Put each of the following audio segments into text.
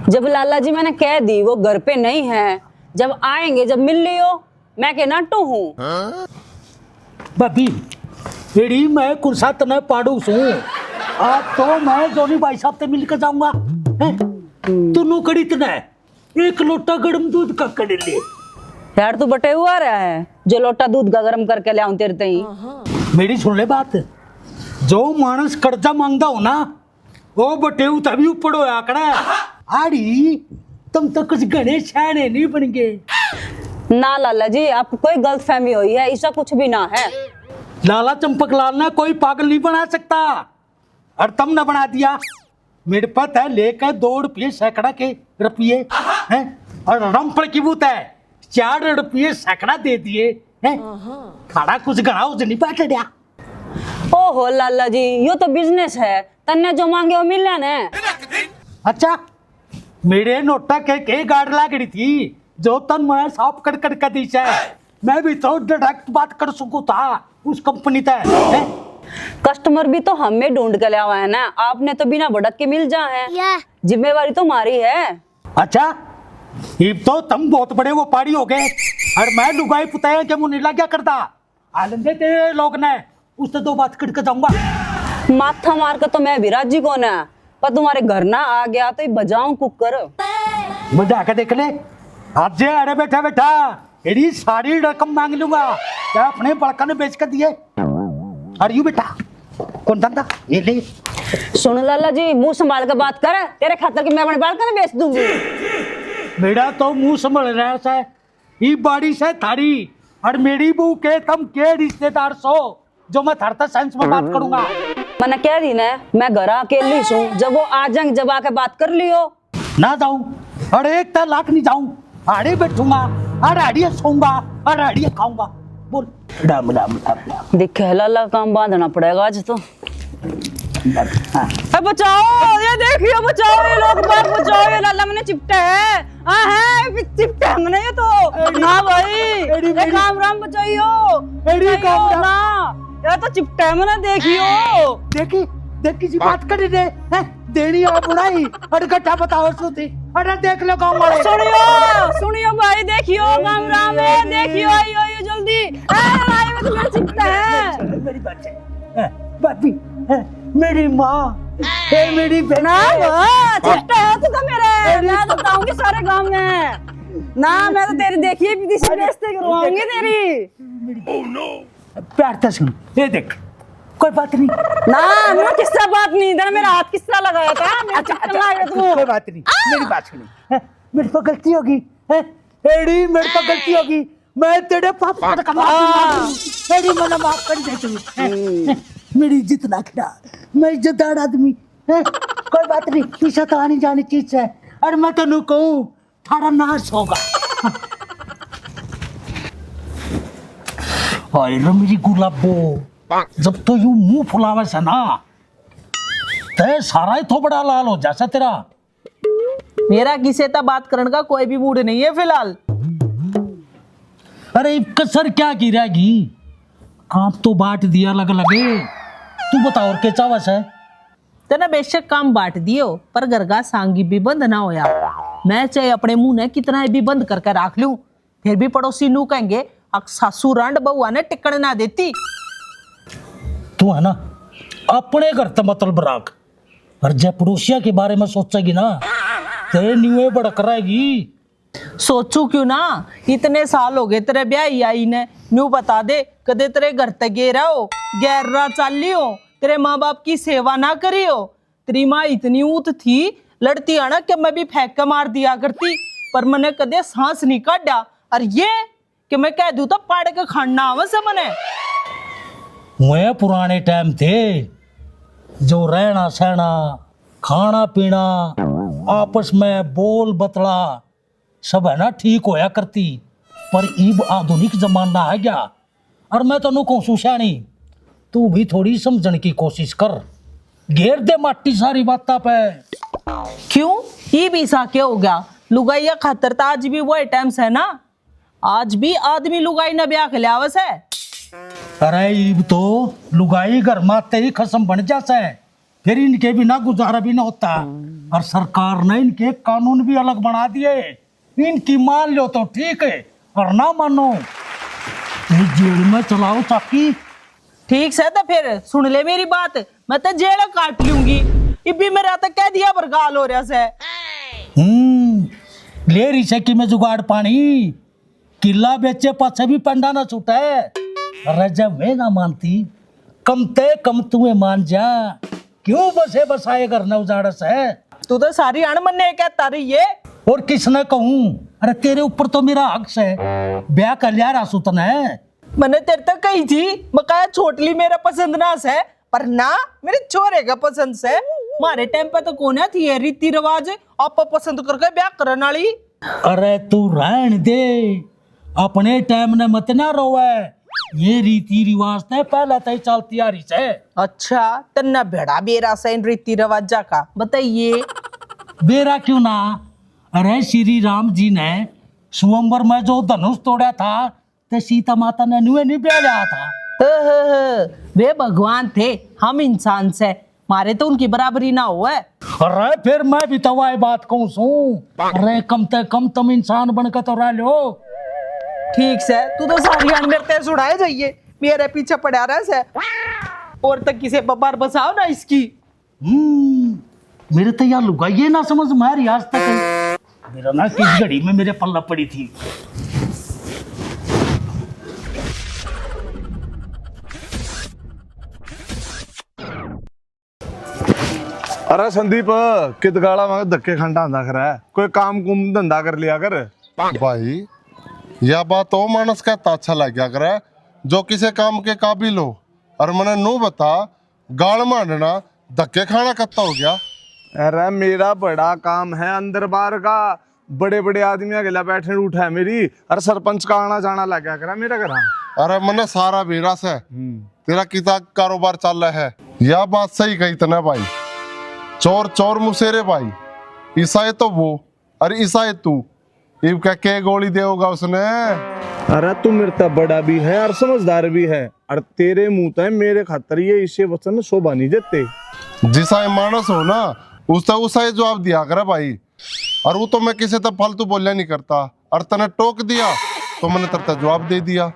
जब लाला जी मैंने कह दी वो घर पे नहीं है, जब आएंगे जब मिल लियो, मैं के नाटू हूँ। भाभी एड़ी मैं कुर्सा तने पाड़ू सू। आज तो मैं जोनी भाई साहब से मिलकर जाऊंगा। तू कड़ी तने एक लोटा गर्म दूध का कड़ ले। यार तू बटे हुआ रहा है, जो लोटा दूध का गर्म करके ले आऊं तेरे तई। मेरी सुन ले बात, जो मानस कर्जा मांगता हो ना वो बटेऊ तभी ऊपर होया कड़ा। आड़ी तुम तो कुछ घने शहने नहीं बन गए। ना लाला जी, आपको कोई गलत फहमी हुई है, ऐसा कुछ भी ना है। लाला चंपक लाल ने कोई पागल नहीं बना सकता और तुमने बना दिया। मेरे पास है लेकर 2 रुपये सैकड़ा के रुपये हैं और रंपड़ की बूत है 4 रुपये सैकड़ा दे दिए हैं। खाड़ा कुछ घना उस नहीं बैठ गया। ओहो लाला जी, यो तो बिजनेस है, तन्ने जो मांगे वो मिले ना। अच्छा मेरे नोटा के गाड़ लागड़ी थी जो तन मैं साफ कर दी है। मैं भी तो डायरेक्ट बात कर सकूं था उस कंपनी तक। कस्टमर भी तो हमें ढूंढ के ले आवा है ना, आपने तो बिना भड़क के मिल जा है। जिम्मेवारी तो हमारी है। अच्छा ये तो तुम बहुत बड़े वो पाड़ी हो गए और मैं लुगाई पुताया के मुंह नीला क्या करता। आलंदे तेरे लोग ने उससे 2 बात करके जाऊंगा। माथा मार के तो मैं भी राजी कौन है, पर तुम्हारे घर ना आ गया तो बजाऊं कुकर। मजा आके देख ले। आज अरे बैठा बैठा एडी सारी रकम मांग लूंगा क्या अपने बड़का ने बेच कर दिए। और यू बेटा कौन धंधा ये ले। सुन लाला जी, मुंह संभाल के बात कर, तेरे खातर कि मैं अपने बालका ने बेच दूंगी। मेरा तो मुंह संभल रहा है, ये बाड़ी से थारी और मेरी बहू के तुम के रिश्तेदार सो जो मैं थारता साइंस में बात करूंगा। मैंने कह दी ना, मैं घर अकेली हूँ, जब वो आ जाएंगे जब आके बात कर लियो। ना जाऊं और 1 लाख नहीं जाऊं, आड़े बैठूंगा और आड़िया सोऊंगा और आड़िया खाऊंगा। बोल डाम डाम डाम। देखे लाला काम बांधना पड़ेगा आज तो। बचाओ, ये देखियो बचाओ, ये लोग बाग बचाओ, ये लाला मैंने चिपटा है। है चिपटा है मैंने ये तो ना भाई, ये काम राम बचाइयो ना, ये तो चिपटा है मैंने। देखियो देखी जी बात कर दे देनी और बुढ़ाई और गट्ठा बताओ सुती। अरे देख लो गांव वाले। सुनियो भाई, देखियो काम राम है, देखियो आइयो जल्दी। आई में तुम्हें चिपटा है। मेरी बात है बापी मेरी माँ मेरी ना चिपटा है तू तो मेरे। मैं तो बताऊंगी सारे गांव में ना, मैं तो तेरी देखिए भी किसी रिश्ते करवाऊंगी तेरी। प्यार तो सुन, ये देख कोई बात नहीं ना, मैं किससे बात नहीं, इधर मेरा हाथ किससे लगाया था। अच्छा कोई बात नहीं, मेरी बात सुनी। मेरे को गलती होगी एडी, मेरे को गलती होगी, मैं तेरे पापा का माफी एडी मना माफ कर दे तू। मेरी इज्जत ना खड़ा, मैं इज्जतदार आदमी है। कोई बात नहीं, पीछा तो आनी जानी चीज है और मैं तेनू कहूँ थारा नाश होगा। हाय रे मेरी गुलाबो, जब तो यूं मुंह फुलावे से ना ते सारा ही थोबड़ा लाल हो जैसा तेरा। मेरा किसी से बात करने का कोई भी मूड नहीं है फिलहाल। अरे कसर क्या की रहेगी, काम तो बांट दिया लग लगे। तू बता और क्या चावस है। तेने बेशक काम बांट दियो पर घर का सांगी भी बंद ना होया। मैं चाहे अपने मुंह ने कितना भी बंद करके रख लूं, फिर भी पड़ोसी नू कहेंगे सासू रांड बहुआ ने टिकड़ ना देती। तू है ना अपने घर तो मतलब राख, और जब पड़ोसिया के बारे में सोचेगी ना तेरे न्यूए बड़क रहेगी। सोचू क्यों ना, इतने साल हो गए तेरे ब्याह आई ने, न्यू बता दे कदे तेरे घर तक गे रहो गैर चाली हो, तेरे माँ बाप की सेवा ना करी हो। तेरी माँ इतनी ऊत थी लड़ती आना कि मैं भी फेंक के मार दिया करती, पर मैंने कदे सांस नहीं काटा। और ये कि मैं कह दूं तो पाड़ के खाना आवे से मने। वह पुराने टाइम थे जो रहना सहना खाना पीना आपस में बोल बतला सब है ना ठीक होया करती, पर इब आधुनिक जमाना आ गया। और मैं तेनू कहूँ सुशानी, तू भी थोड़ी समझने की कोशिश कर, घेर दे माटी सारी बात पे। क्यों ये भी सा क्या हो गया, लुगाइया खातर तो आज भी वही टाइम्स है ना, आज भी आदमी लुगाई ना ब्याह के लियावस है। अरे इब तो लुगाई घर माते ही खसम बन जाता है, फिर इनके बिना गुजारा भी ना होता। और सरकार ने इनके कानून भी अलग बना दिए। इनकी मान लो तो ठीक है और ना मानो तो जेल में चलाओ चाकी। ठीक से तो फिर सुन ले मेरी बात, मैं तो जेल काट लूंगी। इब्बी मेरा तो कह दिया बरगाल हो रहा से। ले रही से कि मैं जुगाड़ पानी किला बेचे पाछे भी पंडा ना छूटा है। अरे जब मैं ना मानती कम ते कम तुम्हें मान जा, क्यों बसे बसाए घर न उजाड़स है। तू तो सारी अणमने कहता रही है। और किसने कहूं, अरे तेरे ऊपर तो मेरा हक है, ब्याह कर लिया रासुतन है। मैंने तेरे तक कही थी मकाया छोटली मेरा पसंद ना से, पर ना मेरे छोरे का पसंद से। मारे टाइम पे तो कौन है थी ये रीति रिवाज आप पसंद करके ब्याह करने वाली। अरे तू रहन दे, अपने टाइम ने मत ना रोवे, ये रीति रिवाज ते पहले तय चलती आ रही है। अच्छा तन्ना भेड़ा बेरा से इन रीति रिवाजा का बताइए। बेरा क्यों ना, अरे श्री राम जी ने स्वयंवर में जो धनुष तोड़ा था तो सीता माता ने नुए नहीं ब्याह लिया था। वे भगवान थे, हम इंसान से, मारे तो उनकी बराबरी ना हुआ। अरे फिर मैं भी तो वही बात कहूँ सू, अरे कम से कम तुम इंसान बनकर तो रह लो। ठीक से तू तो सारी अन मेरे ते सुनाए जाइए, मेरे पीछे पड़ा रहा से। और तक किसे बबार बसाओ ना इसकी। मेरे तो यार लुगा ये ना समझ मारी आज तक, मेरा ना किस घड़ी में मेरे पल्ला पड़ी थी। अरे संदीप कित गाला में धक्के खंडा आंदा खरा है, कोई काम कुम धंधा कर लिया कर। भाई यह बात तो मानस कहता अच्छा लग गया करे जो किसी काम के काबिल हो, और मैंने नू बता गाल मारना धक्के खाना कत्ता हो गया। अरे मेरा बड़ा काम है अंदर बाहर का, बड़े बड़े आदमी अकेला बैठने उठा है मेरी, और सरपंच का आना जाना लग गया करा मेरा घर। अरे मैंने सारा बेरा से तेरा किता कारोबार चल रहा है, यह बात सही कही तने भाई। चोर चोर मुसेरे भाई, ईसाई तो वो और ईसाई तू, इब क्या के गोली देगा उसने। अरे तू मेरे तक बड़ा भी है और समझदार भी है, और तेरे मुंह तक मेरे खातर ये इसे वचन शोभा नहीं देते। जिसा मानस हो ना उसका उसा जवाब दिया करे भाई, और वो तो मैं किसी तक फालतू बोलना नहीं करता, और तने टोक दिया तो मैंने तरता जवाब दे दिया।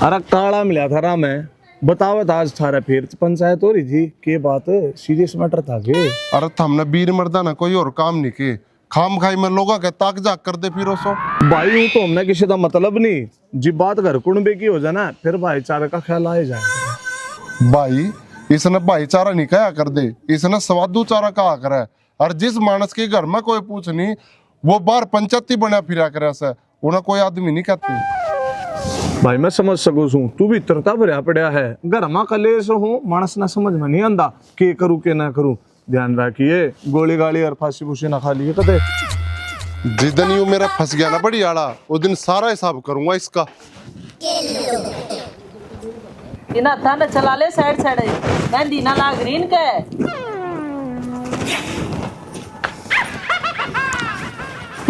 अरे काला मिला था राम है, बताओ था आज थारा फिर पंचायत हो रही थी, के बात सीरियस मैटर था के। अरे हमने बीर मर्दा ना कोई और काम नहीं किए, खाम खाई में लोगों के ताक जाक कर दे फिर सो। भाई हूँ तो हमने किसी का मतलब नहीं, जी बात घर कुंबे की हो जाना फिर भाईचारे का ख्याल आए जाए। भाई इसने भाईचारा नहीं कहा कर दे, इसने स्वादु चारा कहा करे, और जिस मानस के घर में कोई पूछ नहीं वो बाहर पंचायती बना फिरा करे से, उन्हें कोई आदमी नहीं कहते। भाई मैं समझ सकूँ छू, तू भी तरता भरया पड़ा है, घर में कलेश हूँ, मानस ना समझ में नहीं आंदा के करूँ के ना करूँ। ध्यान रखिए गोली गाली और फांसी फूसी ना खा लिए कदे। जिस दिन यूं मेरा फंस गया ना बड़ी आड़ा, उस दिन सारा हिसाब करूंगा इसका। इना था ना चला ले साइड साइड, मेहंदी ना लाग रही इनके।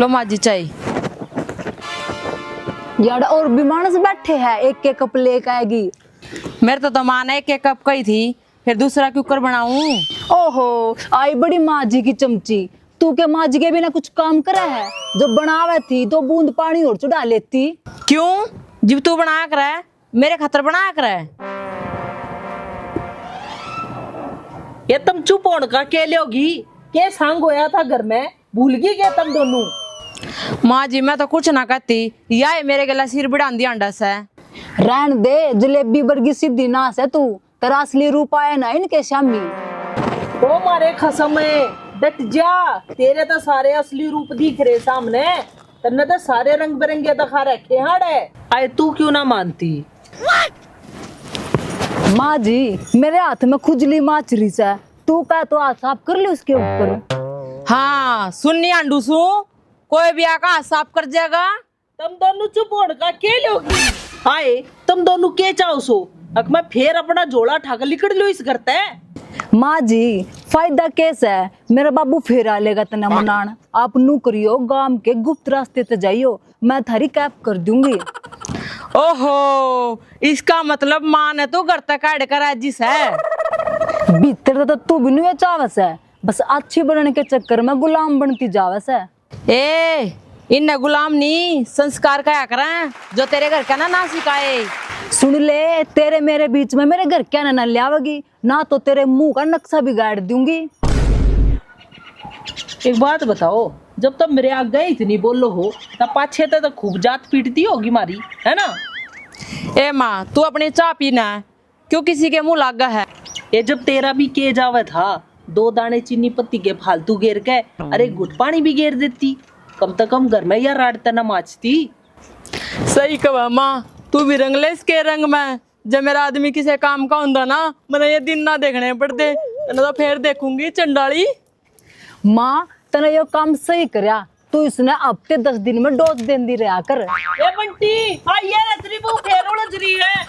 लो माजी चाय। यार और भी मानस बैठे हैं, एक एक कप लेके आएगी। मेरे तो मान एक एक कप कही थी, फिर दूसरा कुकर बनाऊं। ओहो आई बड़ी माँ जी की चमची, तू के माँ जी के बिना कुछ काम करा है? जब बनावे थी तो बूंद पानी और चढ़ा लेती। क्यों? जब तू बना कर है, मेरे खातर बना कर है। ये तुम चुप होने का के लोगी, के संग होया था घर में, भूल गई क्या तुम दोनों? माँ जी मैं तो कुछ ना कहती, या मेरे गला सिर बिड़ा दिया अंडा से। रहन दे, जलेबी वर्गी सीधी नास है तू, तेरा असली रूप आया ना इनके शामी। ओ मारे खसम डट जा, तेरे तो सारे असली रूप दिख रहे सामने, तन्ने तो सारे रंग बिरंगे दिखा रखे हाड़े। आए तू क्यों ना मानती? माँ जी मेरे हाथ में खुजली माचरी से, तू कह तो हाथ साफ कर ले उसके ऊपर। हाँ सुननी आंडू सू, कोई भी आका हाथ साफ कर जाएगा। तुम दोनों चुप होने का के लोगी? आए तुम दोनों के चाहो सो, अब मैं फिर अपना झोला ठाकर निकल लो इस घर ते। माँ जी फायदा कैसा है, मेरा बाबू फेरा लेगा तना मनान, आप नू करियो गांव के गुप्त रास्ते ते जाइयो, मैं थारी कैप कर दूंगी। ओहो इसका मतलब माँ ने तो घर तक काट कर जिस है। भीतर तो तू भी नहीं चावस है, बस अच्छी बनने के चक्कर में गुलाम बनती जावे से। ए इन गुलाम नहीं संस्कार क्या करें जो तेरे घर का ना सिखाए। सुन ले, तेरे मेरे बीच में मेरे घर क्या ना लियावगी ना, तो तेरे मुंह का नक्शा बिगाड़ दूंगी। एक बात बताओ, जब तक मेरे आगे इतनी बोलो हो तब पाछे तो खूब जात पीटती होगी मारी, है ना? ए माँ तू अपनी चाय पीना है, क्यों किसी के मुंह लागा है? ये जब तेरा भी के जावे था 2 दाने चीनी पत्ती के फालतू गेर के, अरे घुट पानी भी गेर देती, कम से कम घर में या राड़ता न माचती। सही कहा माँ, तू भी रंग ले इसके रंग में। जब मेरा आदमी किसी काम का होंदा ना, मैंने ये दिन ना देखने पड़ते, तो फिर देखूंगी चंडाली। माँ तने यो काम सही करया, तू इसने हफ्ते 10 दिन में डोज देंदी रहा कर। ए बंटी, आ ये रतरी बहू फेर उलझ रही है।